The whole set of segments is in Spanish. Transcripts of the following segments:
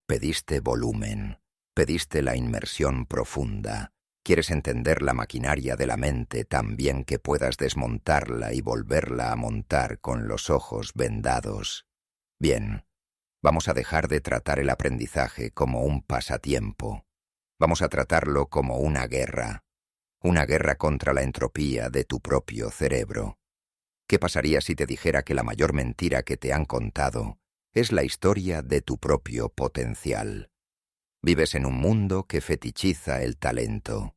Pediste volumen, pediste la inmersión profunda. Quieres entender la maquinaria de la mente tan bien que puedas desmontarla y volverla a montar con los ojos vendados. Bien, vamos a dejar de tratar el aprendizaje como un pasatiempo. Vamos a tratarlo como una guerra contra la entropía de tu propio cerebro. ¿Qué pasaría si te dijera que la mayor mentira que te han contado es la historia de tu propio potencial? Vives en un mundo que fetichiza el talento.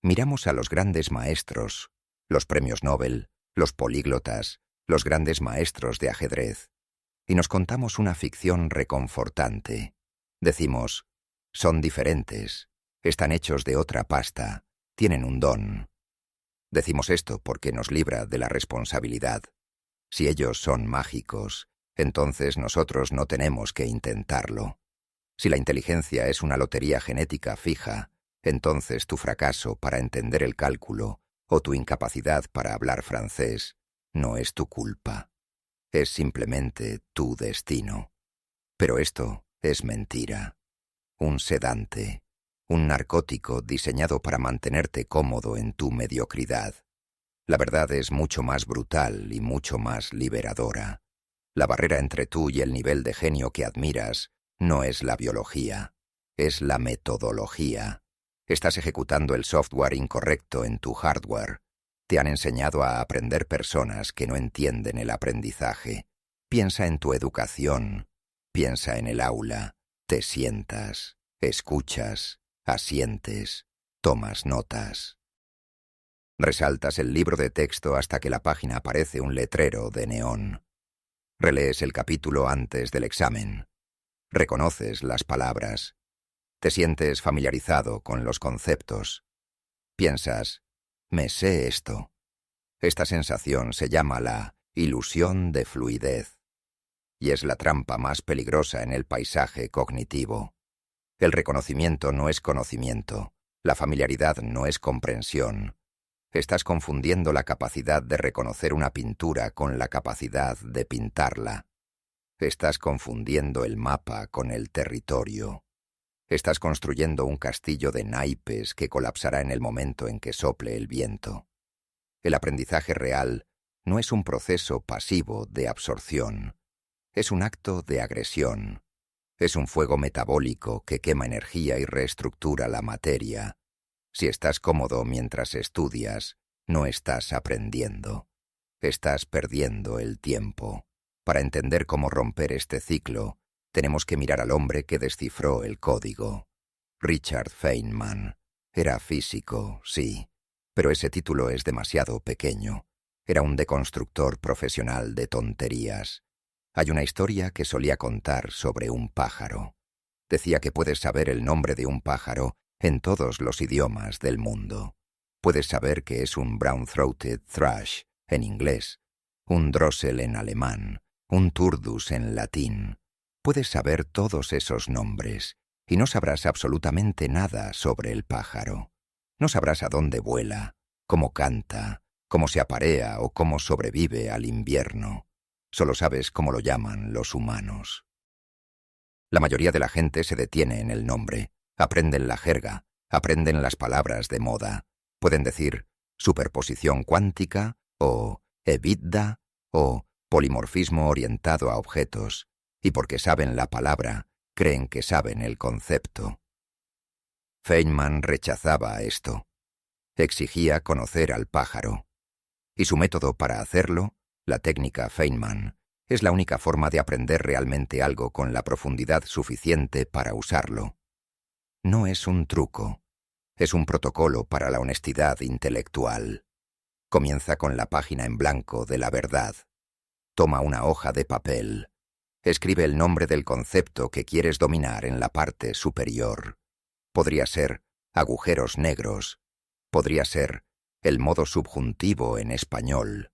Miramos a los grandes maestros, los premios Nobel, los políglotas, los grandes maestros de ajedrez, y nos contamos una ficción reconfortante. Decimos, son diferentes, están hechos de otra pasta, tienen un don. Decimos esto porque nos libra de la responsabilidad. Si ellos son mágicos, entonces nosotros no tenemos que intentarlo. Si la inteligencia es una lotería genética fija, entonces tu fracaso para entender el cálculo o tu incapacidad para hablar francés no es tu culpa. Es simplemente tu destino. Pero esto es mentira. Un sedante, un narcótico diseñado para mantenerte cómodo en tu mediocridad. La verdad es mucho más brutal y mucho más liberadora. La barrera entre tú y el nivel de genio que admiras no es la biología, es la metodología. Estás ejecutando el software incorrecto en tu hardware. Te han enseñado a aprender personas que no entienden el aprendizaje. Piensa en tu educación, piensa en el aula. Te sientas, escuchas, asientes, tomas notas. Resaltas el libro de texto hasta que la página aparece un letrero de neón. Relees el capítulo antes del examen. Reconoces las palabras. Te sientes familiarizado con los conceptos. Piensas, me sé esto. Esta sensación se llama la ilusión de fluidez. Y es la trampa más peligrosa en el paisaje cognitivo. El reconocimiento no es conocimiento. La familiaridad no es comprensión. Estás confundiendo la capacidad de reconocer una pintura con la capacidad de pintarla. Estás confundiendo el mapa con el territorio. Estás construyendo un castillo de naipes que colapsará en el momento en que sople el viento. El aprendizaje real no es un proceso pasivo de absorción. Es un acto de agresión. Es un fuego metabólico que quema energía y reestructura la materia. Si estás cómodo mientras estudias, no estás aprendiendo. Estás perdiendo el tiempo. Para entender cómo romper este ciclo, tenemos que mirar al hombre que descifró el código. Richard Feynman. Era físico, sí, pero ese título es demasiado pequeño. Era un deconstructor profesional de tonterías. Hay una historia que solía contar sobre un pájaro. Decía que puedes saber el nombre de un pájaro en todos los idiomas del mundo. Puedes saber que es un brown-throated thrush en inglés, un drossel en alemán, un turdus en latín. Puedes saber todos esos nombres y no sabrás absolutamente nada sobre el pájaro. No sabrás a dónde vuela, cómo canta, cómo se aparea o cómo sobrevive al invierno. Solo sabes cómo lo llaman los humanos. La mayoría de la gente se detiene en el nombre. Aprenden la jerga, aprenden las palabras de moda. Pueden decir superposición cuántica o EBITDA o polimorfismo orientado a objetos, y porque saben la palabra, creen que saben el concepto. Feynman rechazaba esto. Exigía conocer al pájaro. Y su método para hacerlo, la técnica Feynman, es la única forma de aprender realmente algo con la profundidad suficiente para usarlo. No es un truco, es un protocolo para la honestidad intelectual. Comienza con la página en blanco de la verdad. Toma una hoja de papel. Escribe el nombre del concepto que quieres dominar en la parte superior. Podría ser agujeros negros. Podría ser el modo subjuntivo en español.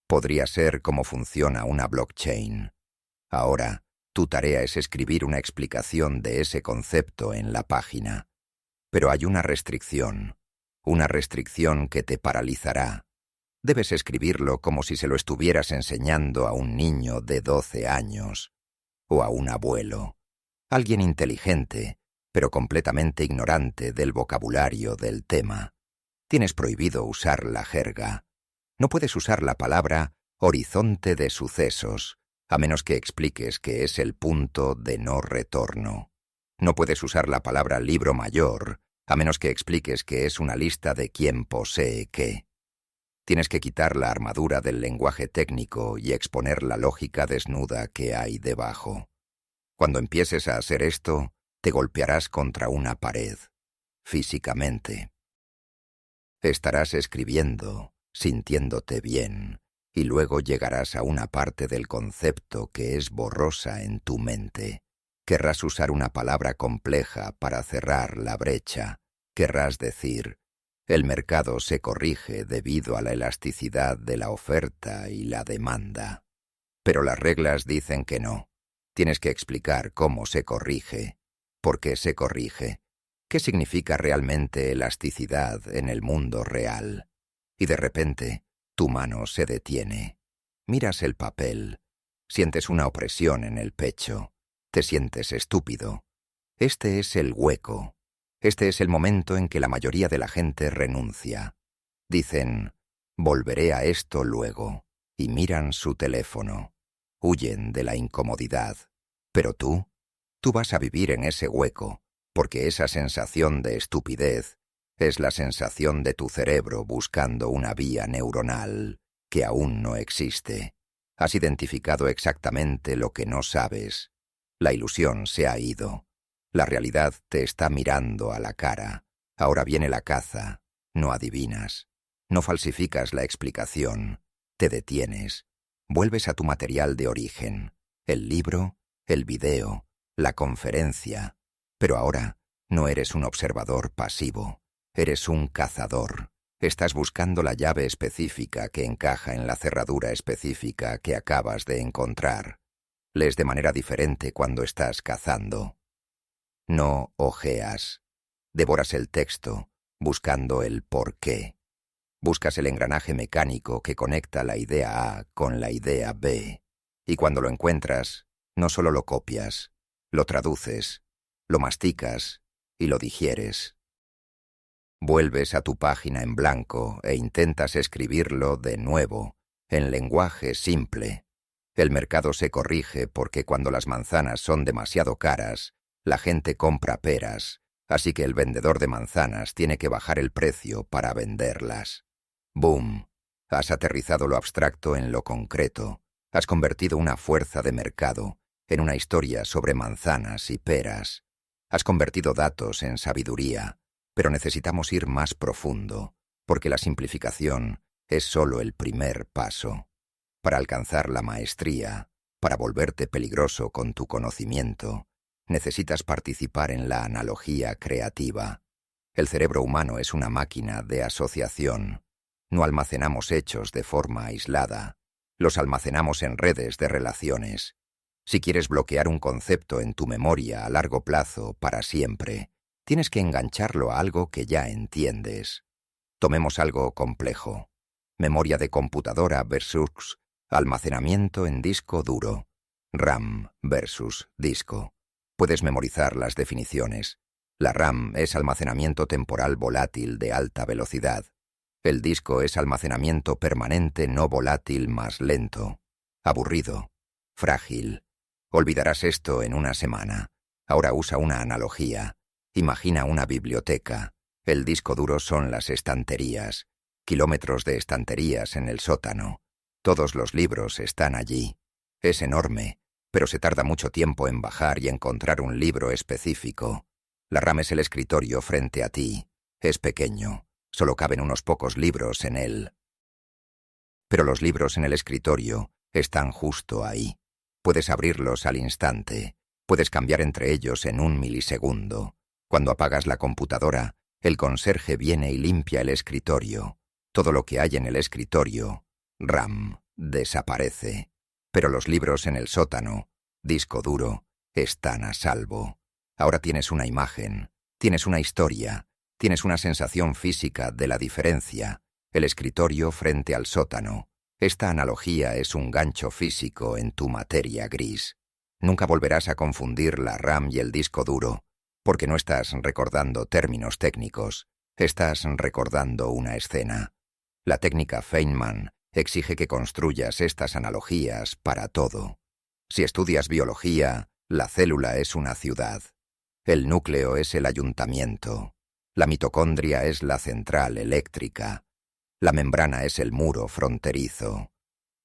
Podría ser cómo funciona una blockchain. Ahora, tu tarea es escribir una explicación de ese concepto en la página. Pero hay una restricción que te paralizará. Debes escribirlo como si se lo estuvieras enseñando a un niño de 12 años o a un abuelo. Alguien inteligente, pero completamente ignorante del vocabulario del tema. Tienes prohibido usar la jerga. No puedes usar la palabra horizonte de sucesos, a menos que expliques que es el punto de no retorno. No puedes usar la palabra libro mayor, a menos que expliques que es una lista de quién posee qué. Tienes que quitar la armadura del lenguaje técnico y exponer la lógica desnuda que hay debajo. Cuando empieces a hacer esto, te golpearás contra una pared, físicamente. Estarás escribiendo, sintiéndote bien, y luego llegarás a una parte del concepto que es borrosa en tu mente. Querrás usar una palabra compleja para cerrar la brecha. Querrás decir, el mercado se corrige debido a la elasticidad de la oferta y la demanda. Pero las reglas dicen que no. Tienes que explicar cómo se corrige, por qué se corrige, qué significa realmente elasticidad en el mundo real. Y de repente, tu mano se detiene. Miras el papel. Sientes una opresión en el pecho. Te sientes estúpido. Este es el hueco. Este es el momento en que la mayoría de la gente renuncia. Dicen, volveré a esto luego, y miran su teléfono. Huyen de la incomodidad. Pero tú vas a vivir en ese hueco, porque esa sensación de estupidez es la sensación de tu cerebro buscando una vía neuronal que aún no existe. Has identificado exactamente lo que no sabes. La ilusión se ha ido. La realidad te está mirando a la cara. Ahora viene la caza. No adivinas. No falsificas la explicación. Te detienes. Vuelves a tu material de origen. El libro, el video, la conferencia. Pero ahora no eres un observador pasivo. Eres un cazador. Estás buscando la llave específica que encaja en la cerradura específica que acabas de encontrar. Lees de manera diferente cuando estás cazando. No ojeas. Devoras el texto, buscando el por qué. Buscas el engranaje mecánico que conecta la idea A con la idea B. Y cuando lo encuentras, no solo lo copias, lo traduces, lo masticas y lo digieres. Vuelves a tu página en blanco e intentas escribirlo de nuevo, en lenguaje simple. El mercado se corrige porque cuando las manzanas son demasiado caras, la gente compra peras, así que el vendedor de manzanas tiene que bajar el precio para venderlas. ¡Boom! Has aterrizado lo abstracto en lo concreto. Has convertido una fuerza de mercado en una historia sobre manzanas y peras. Has convertido datos en sabiduría, pero necesitamos ir más profundo, porque la simplificación es solo el primer paso. Para alcanzar la maestría, para volverte peligroso con tu conocimiento, necesitas participar en la analogía creativa. El cerebro humano es una máquina de asociación. No almacenamos hechos de forma aislada. Los almacenamos en redes de relaciones. Si quieres bloquear un concepto en tu memoria a largo plazo para siempre, tienes que engancharlo a algo que ya entiendes. Tomemos algo complejo. Memoria de computadora versus almacenamiento en disco duro. RAM versus disco. Puedes memorizar las definiciones. La RAM es almacenamiento temporal volátil de alta velocidad. El disco es almacenamiento permanente no volátil más lento. Aburrido. Frágil. Olvidarás esto en una semana. Ahora usa una analogía. Imagina una biblioteca. El disco duro son las estanterías. Kilómetros de estanterías en el sótano. Todos los libros están allí. Es enorme, pero se tarda mucho tiempo en bajar y encontrar un libro específico. La RAM es el escritorio frente a ti. Es pequeño. Solo caben unos pocos libros en él. Pero los libros en el escritorio están justo ahí. Puedes abrirlos al instante. Puedes cambiar entre ellos en 1 milisegundo. Cuando apagas la computadora, el conserje viene y limpia el escritorio. Todo lo que hay en el escritorio, RAM, desaparece. Pero los libros en el sótano, disco duro, están a salvo. Ahora tienes una imagen, tienes una historia, tienes una sensación física de la diferencia. El escritorio frente al sótano. Esta analogía es un gancho físico en tu materia gris. Nunca volverás a confundir la RAM y el disco duro, porque no estás recordando términos técnicos, estás recordando una escena. La técnica Feynman exige que construyas estas analogías para todo. Si estudias biología, la célula es una ciudad. El núcleo es el ayuntamiento. La mitocondria es la central eléctrica. La membrana es el muro fronterizo.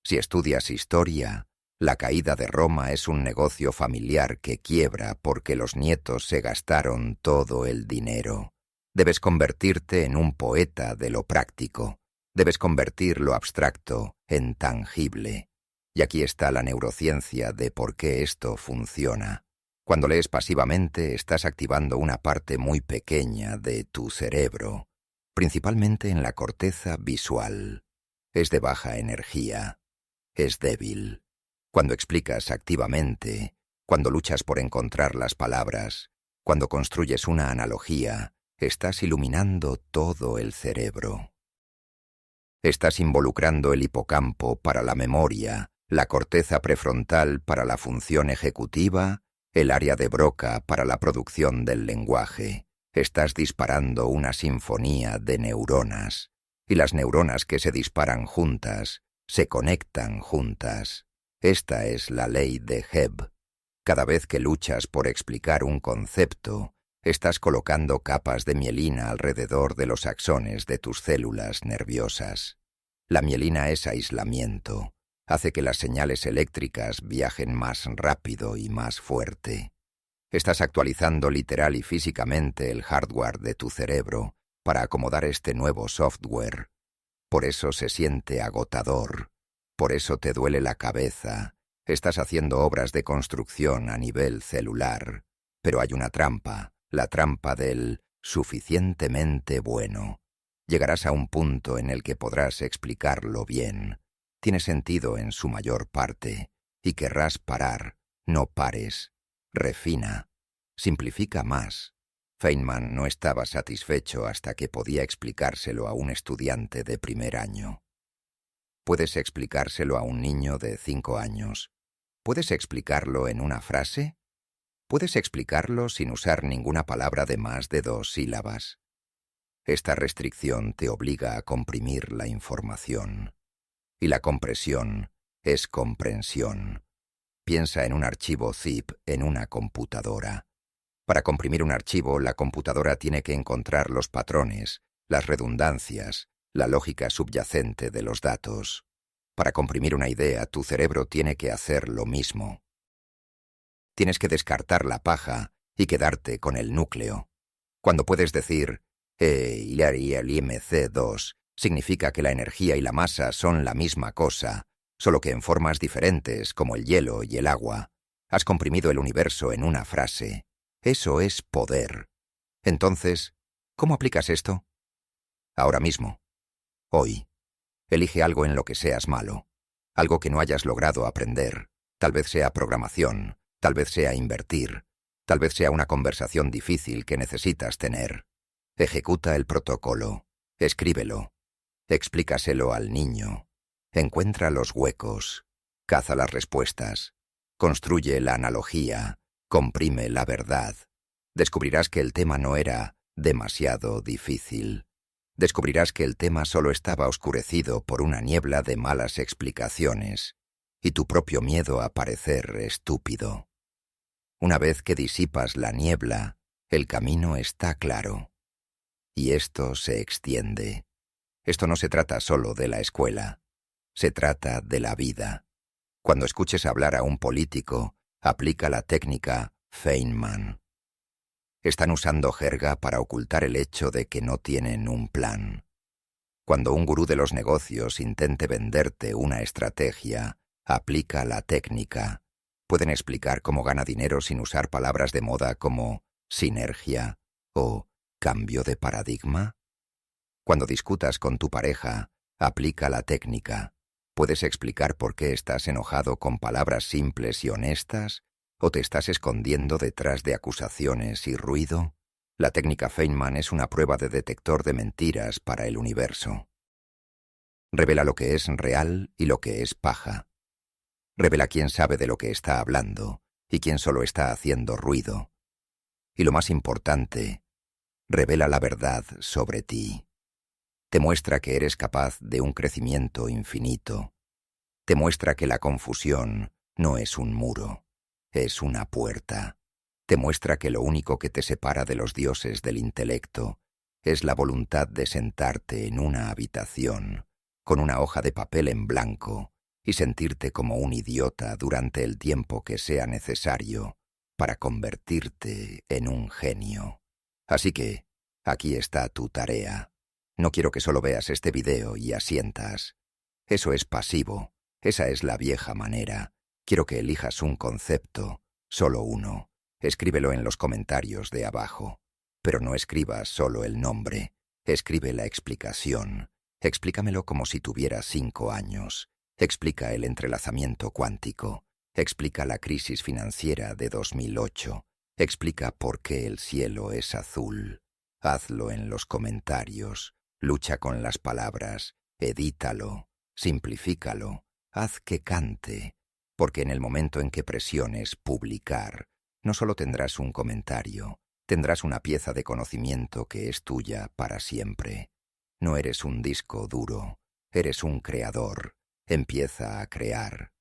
Si estudias historia, la caída de Roma es un negocio familiar que quiebra porque los nietos se gastaron todo el dinero. Debes convertirte en un poeta de lo práctico. Debes convertir lo abstracto en tangible. Y aquí está la neurociencia de por qué esto funciona. Cuando lees pasivamente, estás activando una parte muy pequeña de tu cerebro, principalmente en la corteza visual. Es de baja energía. Es débil. Cuando explicas activamente, cuando luchas por encontrar las palabras, cuando construyes una analogía, estás iluminando todo el cerebro. Estás involucrando el hipocampo para la memoria, la corteza prefrontal para la función ejecutiva, el área de Broca para la producción del lenguaje. Estás disparando una sinfonía de neuronas, y las neuronas que se disparan juntas, se conectan juntas. Esta es la ley de Hebb. Cada vez que luchas por explicar un concepto, estás colocando capas de mielina alrededor de los axones de tus células nerviosas. La mielina es aislamiento, hace que las señales eléctricas viajen más rápido y más fuerte. Estás actualizando literal y físicamente el hardware de tu cerebro para acomodar este nuevo software. Por eso se siente agotador, por eso te duele la cabeza. Estás haciendo obras de construcción a nivel celular, pero hay una trampa, la trampa del suficientemente bueno. Llegarás a un punto en el que podrás explicarlo bien. Tiene sentido en su mayor parte, y querrás parar. No pares. Refina. Simplifica más. Feynman no estaba satisfecho hasta que podía explicárselo a un estudiante de primer año. Puedes explicárselo a un niño de 5 años. ¿Puedes explicarlo en una frase? ¿Puedes explicarlo sin usar ninguna palabra de más de 2 sílabas? Esta restricción te obliga a comprimir la información. Y la compresión es comprensión. Piensa en un archivo zip en una computadora. Para comprimir un archivo, la computadora tiene que encontrar los patrones, las redundancias, la lógica subyacente de los datos. Para comprimir una idea, tu cerebro tiene que hacer lo mismo. Tienes que descartar la paja y quedarte con el núcleo. Cuando puedes decir el IMC2, significa que la energía y la masa son la misma cosa, solo que en formas diferentes, como el hielo y el agua. Has comprimido el universo en una frase. Eso es poder. Entonces, ¿cómo aplicas esto? Ahora mismo. Hoy. Elige algo en lo que seas malo. Algo que no hayas logrado aprender. Tal vez sea programación. Tal vez sea invertir. Tal vez sea una conversación difícil que necesitas tener. Ejecuta el protocolo. Escríbelo. Explícaselo al niño. Encuentra los huecos. Caza las respuestas. Construye la analogía. Comprime la verdad. Descubrirás que el tema no era demasiado difícil. Descubrirás que el tema solo estaba oscurecido por una niebla de malas explicaciones y tu propio miedo a parecer estúpido. Una vez que disipas la niebla, el camino está claro. Y esto se extiende. Esto no se trata solo de la escuela. Se trata de la vida. Cuando escuches hablar a un político, aplica la técnica Feynman. Están usando jerga para ocultar el hecho de que no tienen un plan. Cuando un gurú de los negocios intente venderte una estrategia, aplica la técnica. Pueden explicar cómo gana dinero sin usar palabras de moda como sinergia o cambio de paradigma. Cuando discutas con tu pareja, aplica la técnica. ¿Puedes explicar por qué estás enojado con palabras simples y honestas? ¿O te estás escondiendo detrás de acusaciones y ruido? La técnica Feynman es una prueba de detector de mentiras para el universo. Revela lo que es real y lo que es paja. Revela quién sabe de lo que está hablando, y quien solo está haciendo ruido. Y lo más importante, revela la verdad sobre ti. Te muestra que eres capaz de un crecimiento infinito. Te muestra que la confusión no es un muro, es una puerta. Te muestra que lo único que te separa de los dioses del intelecto es la voluntad de sentarte en una habitación, con una hoja de papel en blanco, y sentirte como un idiota durante el tiempo que sea necesario para convertirte en un genio. Así que, aquí está tu tarea. No quiero que solo veas este video y asientas. Eso es pasivo, esa es la vieja manera. Quiero que elijas un concepto, solo uno. Escríbelo en los comentarios de abajo. Pero no escribas solo el nombre, escribe la explicación. Explícamelo como si tuvieras 5 años. Explica el entrelazamiento cuántico. Explica la crisis financiera de 2008. Explica por qué el cielo es azul. Hazlo en los comentarios. Lucha con las palabras. Edítalo. Simplifícalo. Haz que cante. Porque en el momento en que presiones publicar, no solo tendrás un comentario, tendrás una pieza de conocimiento que es tuya para siempre. No eres un disco duro, eres un creador. Empieza a crear.